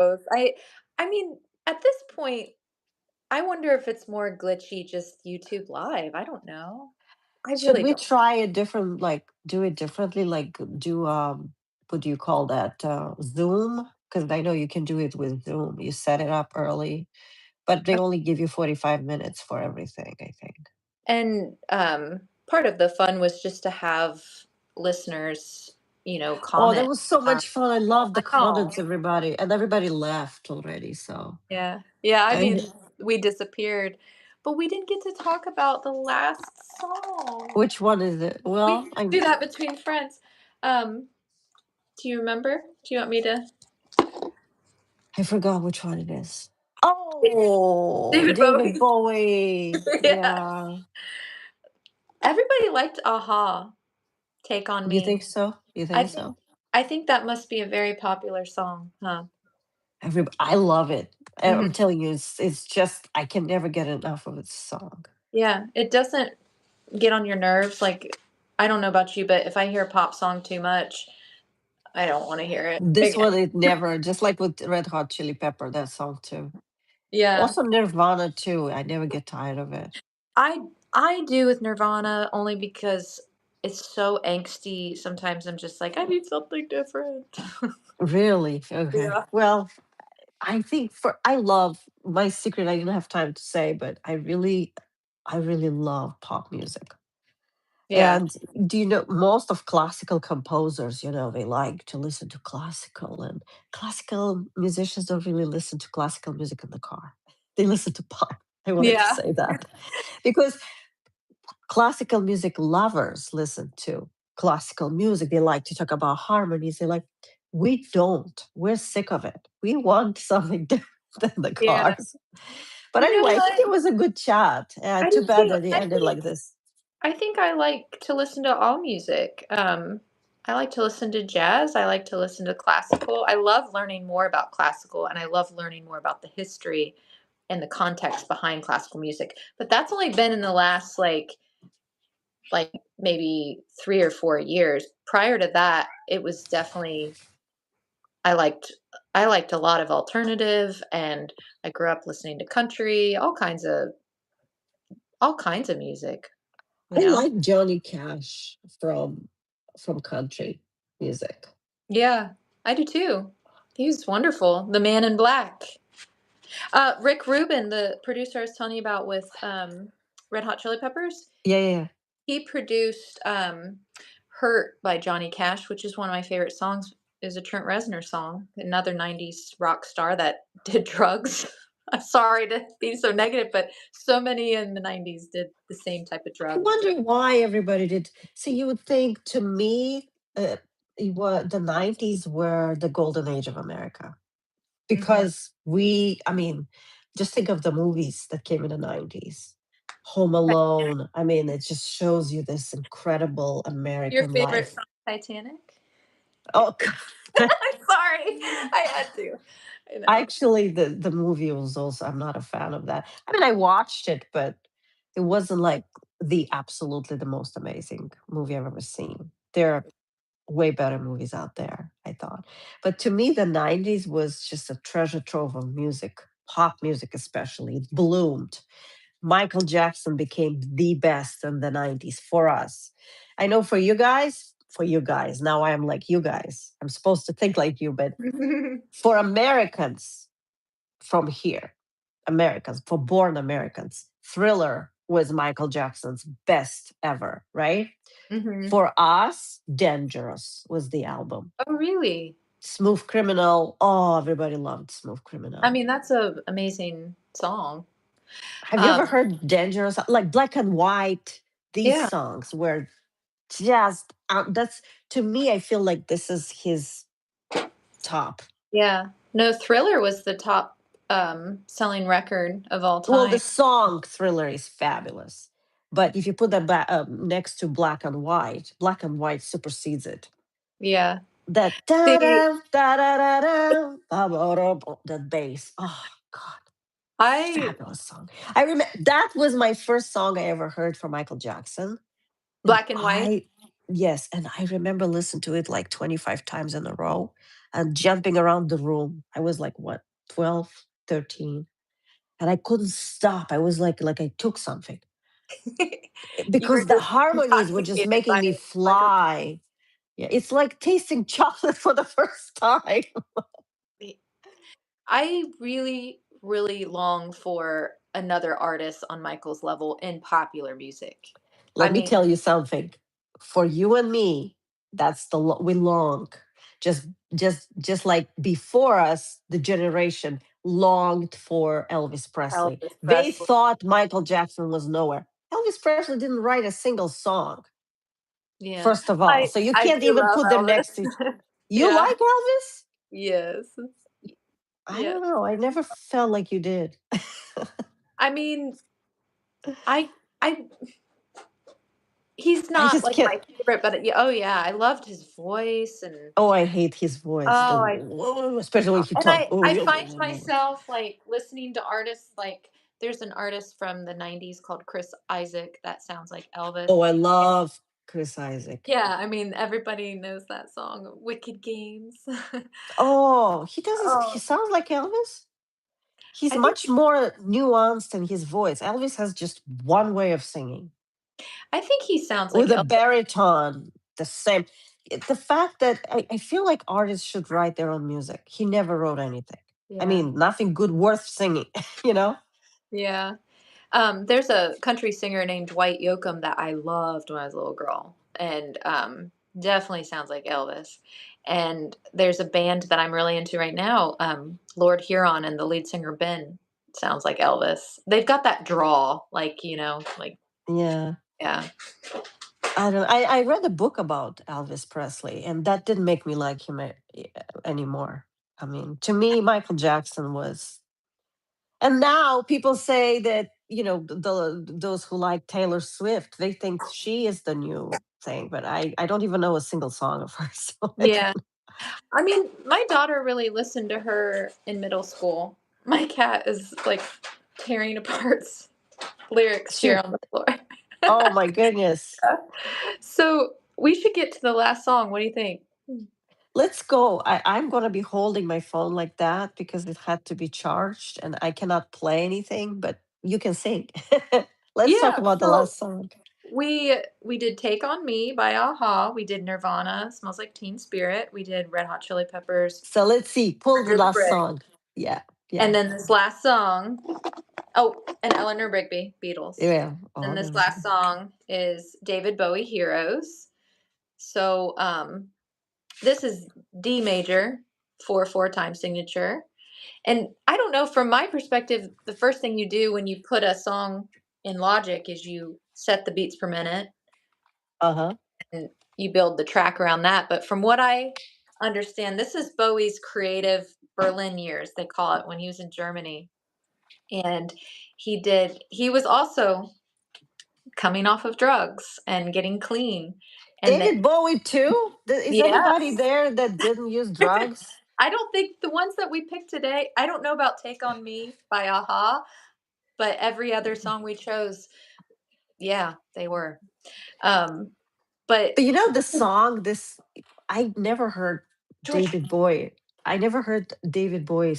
both. I mean, at this point, I wonder if it's more glitchy just YouTube Live. I don't know. I Should really we don't. try a different, like, do it differently? Like, do, what do you call that? Zoom? Because I know you can do it with Zoom. You set it up early, but they only give you 45 minutes for everything, I think. And part of the fun was just to have listeners, Oh, that comment. was so Uh, much fun. I love the I know. comments, everybody. And everybody left already. So Yeah. Yeah. I I mean, we disappeared, but we didn't get to talk about the last song. which one is it? We Well, can I do that between friends. Um, do you remember? Do you want me to? I forgot which one it is. Oh, David David Bowie. Bowie. Yeah. Yeah. Everybody liked Aha. Take on You Me. think so? You I think think so? I think that must be a very popular song, huh? I love it. I'm Mhm. telling you, it's just I can never get enough of its song. Yeah, it doesn't get on your nerves, like, I don't know about you, but if I hear a pop song too much, I don't wanna hear it This again. one, it never, just like with Red Hot Chili Pepper, that song too. Yeah. Also Nirvana too. I never get tired of it. I I do with Nirvana only because it's so angsty, sometimes I'm just like, "I need something different." Really? Okay. Yeah. Well, I think for I love my secret, I didn't have time to say, but I really love pop music. Yeah. And do you know most of classical composers, they like to listen to classical, and classical musicians don't really listen to classical music in the car. They listen to pop. I wanted to Yeah. say that because classical music lovers listen to classical music. They like to talk about harmonies. They like, we don't. We're sick of it. We want something different than the Yeah. cars. But You know anyway, I think what? it was a good chat. I Too do bad too. that it ended like this. I think I like to listen to all music. I like to listen to jazz. I like to listen to classical. I love learning more about classical, and I love learning more about the history and the context behind classical music. But that's only been in the last like maybe 3 or 4 years. Prior to that, it was definitely I liked I liked a lot of alternative, and I grew up listening to country, all kinds of music. You I know. like Johnny Cash from country music. Yeah, I do too. He's wonderful. The Man in Black. Rick Rubin, the producer I was telling you about with Red Hot Chili Peppers, Yeah, yeah, yeah. he produced "Hurt" by Johnny Cash, which is one of my favorite songs. Is a Trent Reznor song, another '90s rock star that did drugs. I'm sorry to be so negative, but so many in the '90s did the same type of I drugs. wonder why everybody did. See, you would think to me, the 90s were the golden age of America Hmm. because I mean, just think of the movies that came in the 90s. Home Alone. I mean, it just shows you this incredible Your American favorite life. song, Titanic? Oh, God. I'm sorry, I had to. I know. Actually, the movie was also, I'm not a fan of that. I mean, I watched it, but it wasn't like the absolutely the most amazing movie I've ever seen. There are way better movies out there, I thought. But to me, the 90s was just a treasure trove of music, pop music especially. It bloomed. Michael Jackson became the best in the 90s for us. I know for you guys, now I am like you guys. I'm supposed to think like you, but for Americans from here, Americans, for born Americans, Thriller was Michael Jackson's best ever, right? Mhm. For us, Dangerous was the album. Oh, really? Smooth Criminal, oh, everybody loved Smooth I Criminal. mean, that's a amazing song. Have you ever Um, heard Dangerous? Like Black and White, these yeah, songs were just, that's, to me, I feel like this is his top. yeah. No, Thriller was the top, selling record of all Well, the time. song Thriller is fabulous. But if you put that next to Black and White supersedes it. Yeah. That da See, da da da da da ba ba da that bass. Oh God, I fabulous song. I remember that was my first song I ever heard from Michael Jackson, and Black and White? yes, and I remember listening to it like 25 times in a row. and jumping around the room. I was like, what, 12, 13, and I couldn't stop. I was like I took something You were because the just harmonies were just intoxicated making me by her fly. Yeah, it's like tasting chocolate for the first time. voice. I really, really long for another artist on Michael's level in popular music. I Let me mean, tell you something. For you and me, that's we long. Just just like before us, the generation longed for Elvis Presley. Elvis They Presley. thought Michael Jackson was nowhere. Elvis Presley didn't write a single song, Yeah. first of all. So you I can't do even love put them next to each. Elvis. You Yeah. like Elvis? Yes. I Yes. don't know. I never felt like you did. I mean, I I he's I not just like can't. my favorite, but yeah, oh yeah, I loved his voice and Oh, I hate his voice. oh, The I especially when he and talk. I find myself like listening to artists like there's an artist from the 90s called Chris Isaac that sounds like Elvis. Oh, I love Chris Isaac. Yeah, I mean everybody knows that song, Wicked Games. Oh, he doesn't. He Oh, sounds like Elvis. He's I think much more nuanced in his voice. Elvis has just one way of singing I think he sounds like with a Elvis. baritone. The same. The fact that I feel like artists should write their own music. He never wrote anything. I Yeah. mean, nothing good worth singing. You know. Yeah. There's a country singer named Dwight Yoakam that I loved when I was a little girl, and definitely sounds like Elvis. And there's a band that I'm really into right now, Lord Huron, and the lead singer Ben sounds like Elvis. They've got that drawl, like like Yeah. yeah, I don't. I read a book about Elvis Presley, and that didn't make me like him anymore. I mean, to me, Michael Jackson was. And now people say that those who like Taylor Swift, they think she is the new thing, but I don't even know a single song of hers. So I yeah. don't. I mean, my daughter really listened to her in middle school. My cat is like tearing apart lyrics here Shoot. on the floor. Oh my goodness. So we should get to the last song. What do you think? Let's go. I'm gonna be holding my phone like that because it had to be charged, and I cannot play anything. But you can sing. Let's talk Yeah. about the So last song. we did "Take on Me" by Aha. We did Nirvana, "Smells Like Teen Spirit." We did Red Hot Chili Peppers, So let's see. Pull the "Under the last Bridge," song. Yeah, and yeah, then this last song. Oh, and Eleanor Rigby, Beatles. yeah. And Oh this no. last song is David Bowie, "Heroes." So this is D major, 4/4 time signature. And I don't know, from my perspective, the first thing you do when you put a song in Logic is you set the beats per minute Uh huh. and you build the track around that. But from what I understand, this is Bowie's creative Berlin years, they call it, when he was in Germany. And he was also coming off of drugs and getting clean. And then, David Bowie too? Is anybody yes, there that didn't use drugs? I don't think the ones that we picked today, I don't know about Take on Me by Aha, but every other song we chose, yeah, they were. Um, but But you know the song, this I never heard George, David Bowie. I never heard David Bowie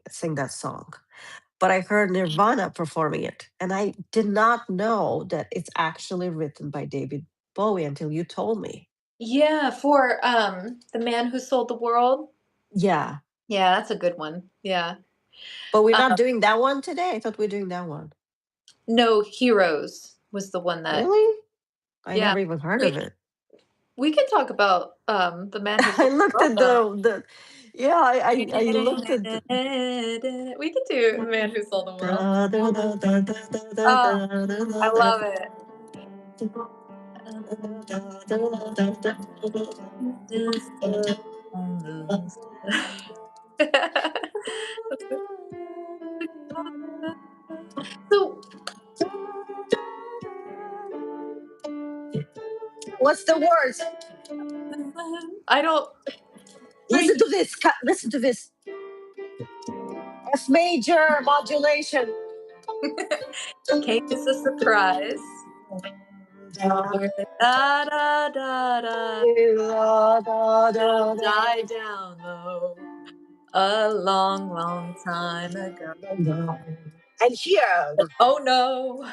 sing that song. But I heard Nirvana performing it. And I did not know that it's actually written by David Bowie until you told me. yeah, for The Man Who Sold the World. Yeah. Yeah, that's a good one. Yeah. But we're not Um, doing that one today. I thought we are doing that one. no, Heroes was the one that. Really? I Yeah, never even heard of we it. we could talk about The Man Who I Sold the looked World at though. the yeah, I looked at the We could do The Man Who Sold the World. da, da, da, da, da, da, da, Oh, da, I da, da, love it. So What's the words? I don't Listen like. to this. Listen to this. F major modulation. Cake is a surprise. Da da da da. Da, da, da, Don't da. die down low. A long, long time ago. And here, Oh no.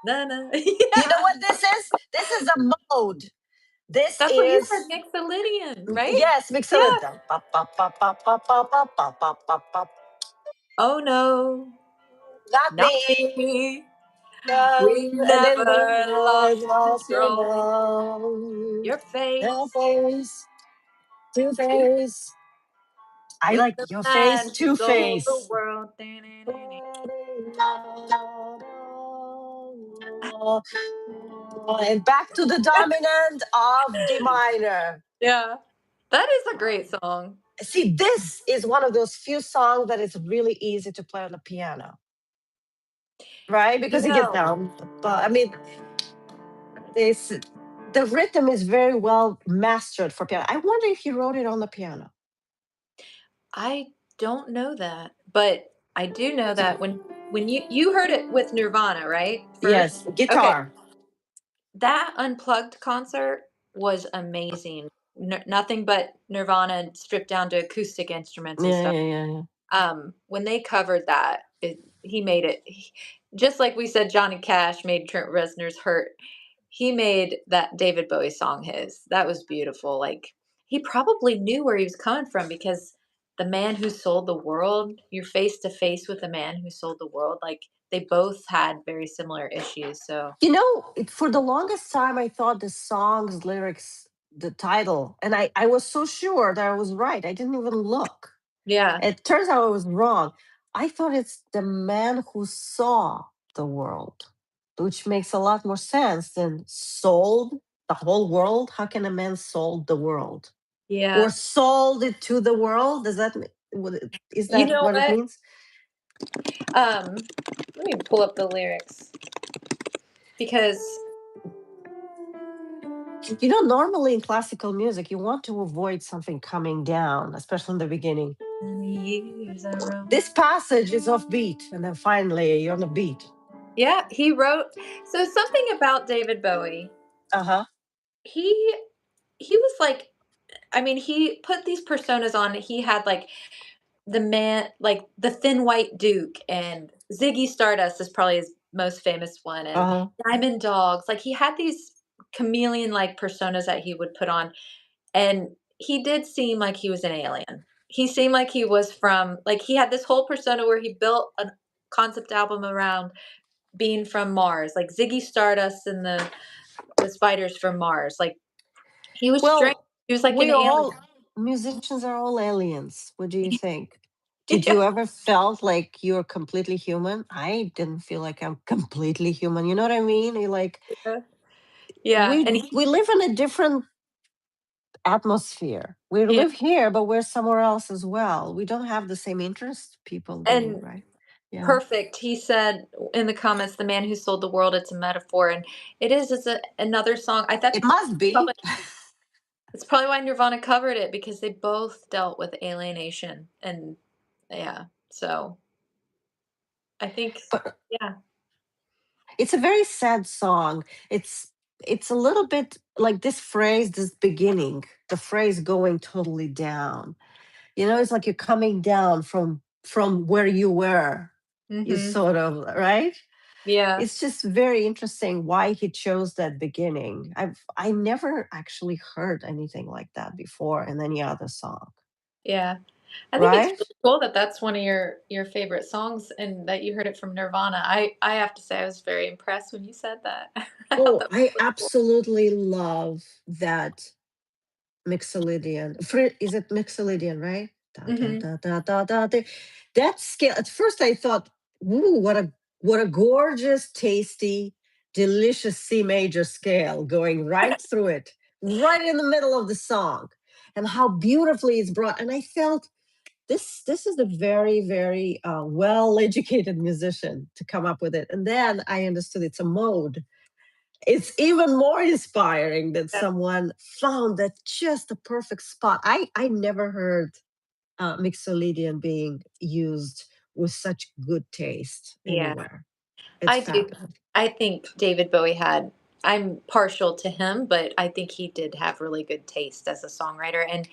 Na na. you know Yeah. what this is? This is a mode. This That's what he is said, Mixolydian, right? yes, Yeah. Mixolydian. Ba, ba, ba, ba, ba, ba, ba, ba, ba, ba, ba. Oh no, Not not me. me. No, We and then never I lost lost your control. love. Your Your face face, two face. I with like the your face, man who two sold the face. world. And back to the dominant of D minor. Yeah, that is a great song. See, this is one of those few songs that is really easy to play on the piano, right? You Because you get know, down. But I mean, this the rhythm is very well mastered for piano. I wonder if he wrote it on the piano. I don't know that, but I do know that when you heard it with Nirvana, right? Yes, First? Okay. guitar. That unplugged concert was amazing. Nothing but Nirvana stripped down to acoustic instruments and Yeah, stuff. yeah, yeah, yeah. When they covered that, he made it just like we said Johnny Cash made Trent Reznor's Hurt. He made that David Bowie song his. That was beautiful. Like he probably knew where he was coming from because the man who sold the world, you're face to face with the man who sold the world. Like they both had very similar issues. So You know, for the longest time, I thought the song's lyrics, the title, and I was so sure that I was right. I didn't even look. yeah, It turns out I was wrong. I thought it's the man who saw the world, which makes a lot more sense than sold the whole world. How can a man sold the world or yeah. sold it to the world? Is You that know what it what? means? Um, Let me pull up the lyrics because You know, normally in classical music, you want to avoid something coming down, especially in the beginning. many years I roam. This passage is off beat, and then finally you're on the beat. Yeah, he wrote so something about David Bowie. Uh huh. He he was like I mean, he put these personas on. He had like the man like the Thin White Duke and Ziggy Stardust is probably his most famous one Uh and huh. Diamond Dogs. Like he had these chameleon like personas that he would put on and he did seem like he was an alien. He seemed like he was from like he had this whole persona where he built a concept album around being from Mars, like Ziggy Stardust and the spiders from Mars. Like he was strange. Well, He was like an we alien. all musicians are all aliens. What do you think? Did Yeah. you ever felt like you're completely human? I didn't feel like I'm completely human. You know what I mean? Like Yeah. And we live in a different atmosphere. We yeah. live here, but we're somewhere else as well. We don't have the same interests people do, And right? Yeah. perfect. He said in the comments, "The man who sold the world. It's a metaphor," and it is. It's another song. I It that's must be. probably it's probably why Nirvana covered it because they both dealt with alienation and yeah. So I think But yeah. it's a very sad song. It's a little bit like this phrase, this beginning, the phrase going totally down. You know, it's like you're coming down from where you were. You Hmm. sort of right. Yeah. It's just very interesting why he chose that beginning. I never actually heard anything like that before in any other song, Yeah. I think it's right? really cool that that's one of your favorite songs and that you heard it from Nirvana. I have to say I was very impressed when you said that. I thought Oh, that I was really cool. absolutely love that Mixolydian. Is it Mixolydian, right? Da, da, Mhm. da, da, da, da, da. That scale. At first, I thought, "Ooh, what a gorgeous, tasty, delicious C major scale going right through it, right in the middle of the song, and how beautifully it's brought." And I felt this is a very, very well educated musician to come up with it. And then I understood it's a mode. It's even more inspiring that Yeah. someone found that just the perfect spot. I never heard Mixolydian being used with such good taste Yeah. anywhere. It's I do. fabulous. I think David Bowie had I'm partial to him, but I think he did have really good taste as a songwriter and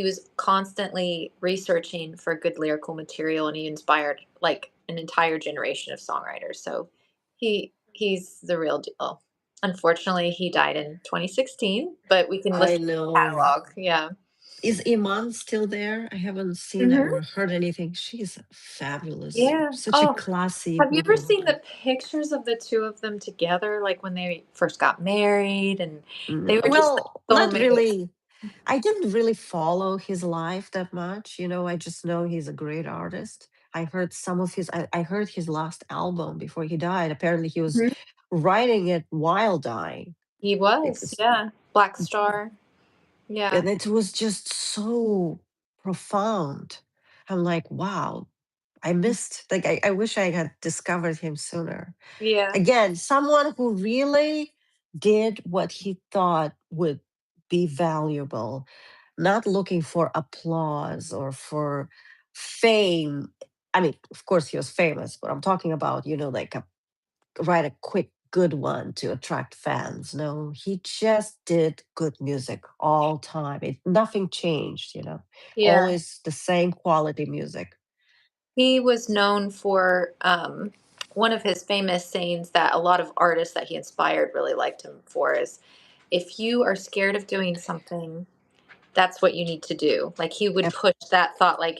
he was constantly researching for good lyrical material, and he inspired like an entire generation of songwriters. So he's the real deal. Unfortunately, he died in 2016, but we can I listen to the know. catalog. Yeah. Is Iman still there? I haven't seen Hmm. or heard anything. She's fabulous. Yeah. Such a Oh, classy, have you good ever seen woman. the pictures of the two of them together, like when they first got married, and they were just like Well, not soulmates. really. I didn't really follow his life that much. I just know he's a great artist. I heard some of I heard his last album before he died. Apparently, he was Mhm. writing it while dying. He It was, was, yeah. Black Star. Yeah. and it was just so profound. I'm like, wow, I missed, like, I wish I had discovered him sooner. Yeah. Again, someone who really did what he thought would be valuable, not looking for applause or for fame. I mean, of course, he was famous, but I'm talking about, like write a quick, good one to attract fans. No, he just did good music all time. Nothing changed, Yeah. always the same quality music. He was known for one of his famous sayings that a lot of artists that he inspired really liked him for is, if you are scared of doing something, that's what you need to do. Like he would push that thought, like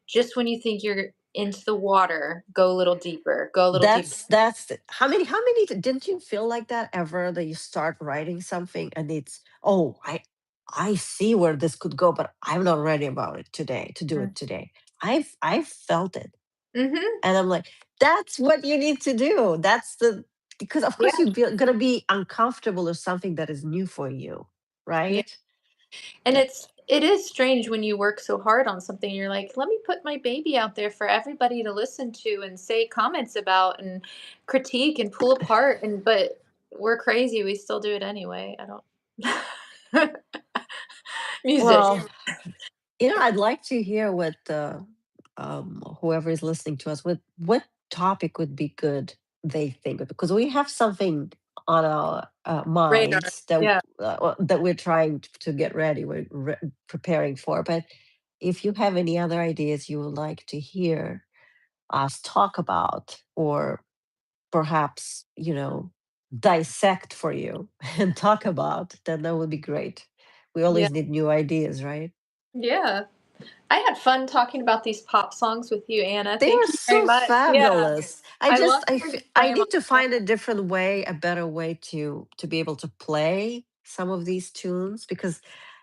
just when you think you're into the water, go a little deeper, go a little deeper. How many didn't you feel like that ever, that you start writing something and it's, oh, I see where this could go, but I'm not ready about it today to do it today. I've felt it. Mm-hmm. And I'm like, that's what you need to do. Because of Yeah. course you're gonna be uncomfortable with something that is new for you, Yeah. right? And Yeah. it is strange when you work so hard on something, you're like, let me put my baby out there for everybody to listen to and say comments about and critique and pull apart, and but we're crazy, we still do it anyway. I don't music. Well, I'd like to hear what whoever is listening to us, what topic would be good, they think, because we have something on our Radar. minds Yeah. that we're trying to get ready, preparing for. But if you have any other ideas you would like to hear us talk about, or perhaps dissect for you and talk about, then that would be great. We Yeah. always need new ideas, right? Yeah. I had fun talking about these pop songs with you, Anna. They Thank are you very so much. Yeah. fabulous. I I just love I hearing f- you I play them on need to the piano. find a different way, a better way to be able to play some of these tunes, because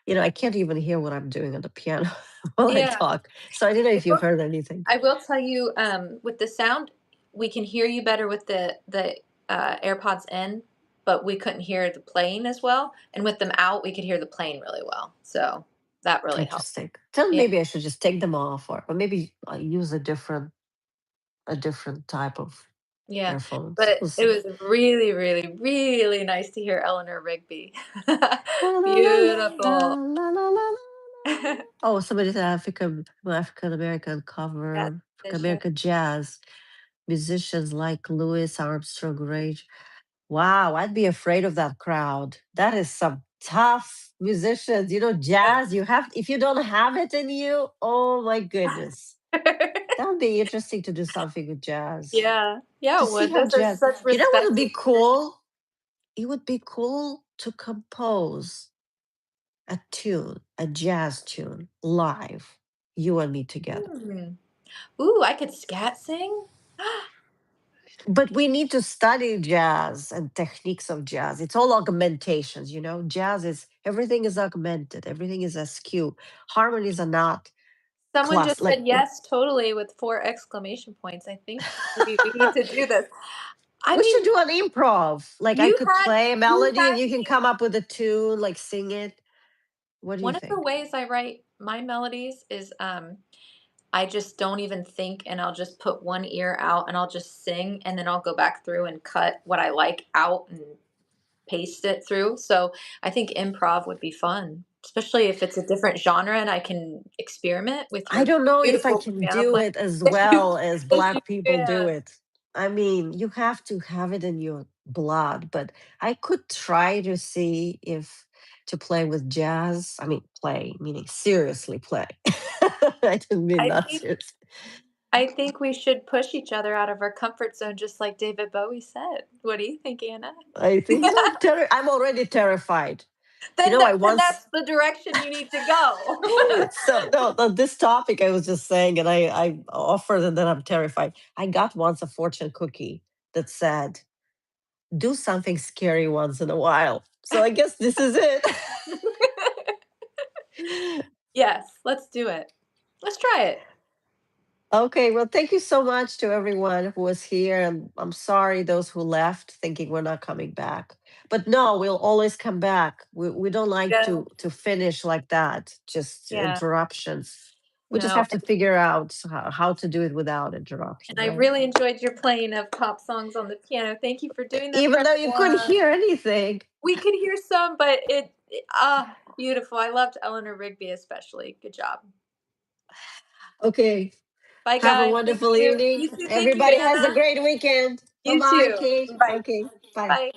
I can't even hear what I'm doing on the piano while I Yeah. talk. So I don't know if you've heard anything. I will tell you, with the sound, we can hear you better with the AirPods in, but we couldn't hear the playing as well. And with them out, we could hear the playing really well. So that really helped. Interesting. Then Yeah, maybe I should just take them off, or maybe I use a different type of yeah. earphones. But We'll it see. was really, really, really nice to hear Eleanor Rigby. La, la, la, la, Beautiful. la, la, la, la. Jazz Oh, somebody said African American cover, African musician. American jazz musicians like Louis Armstrong, Rage. Wow, I'd be afraid of that crowd. That is some tough musicians. Jazz, if you don't have it in you, oh my goodness. That would be interesting to do something with jazz. Yeah, yeah, To it see would. how Those are jazz, such what would be respected musicians. cool? It would be cool to compose a tune, a jazz tune, live, you and me together. Hmm. Ooh, I could scat sing. But we need to study jazz and techniques of jazz. It's all augmentations, Jazz is, everything is augmented, everything is askew. Harmonies are not Someone class. just Like, said yes, totally, with 4 exclamation points. I think maybe we need to do this. I we should mean, do an improv. Like, I you could had play a you melody and had you can me. come up with a tune, like sing it. What do you One of the think? ways I write my melodies is, I just don't even think, and I'll just put one ear out and I'll just sing, and then I'll go back through and cut what I like out and paste it through. So I think improv would be fun, especially if it's a different genre and I can experiment with I your don't know if I beautiful can piano do playing. it as Yes, you well as yes, you Black people do can. it. I mean, you have to have it in your blood, but I could try to see if. to play with jazz. I mean, play, meaning seriously play. I didn't mean I not think serious. I think we should push each other out of our comfort zone just like David Bowie said. What do you think, Anna? I think so. I'm already terrified. You Then know, that I then once that's the direction you need to go. so no, no, this topic I was just saying, and I offered, and then I'm terrified. I got once a fortune cookie that said, "Do something scary once in a while." So I guess this is it. Yes, let's do it. Let's try it. Okay, well, thank you so much to everyone who was here, and I'm sorry those who left thinking we're not coming back. But no, we'll always come back. We don't like Yeah. to finish like that, just Yeah. interruptions. We just No. have to figure out how to do it without interruption, And I right? really enjoyed your playing of pop songs on the piano. Thank you for doing that Even for though you couldn't everyone. hear anything. We could hear some, but beautiful. I loved Eleanor Rigby especially. Good job. Okay, Bye, have a guys. Thank wonderful you. evening. You too. Thank you, Everybody has a Anna. great weekend. You Bye-bye, too. Kate. Bye. Okay, bye. Bye.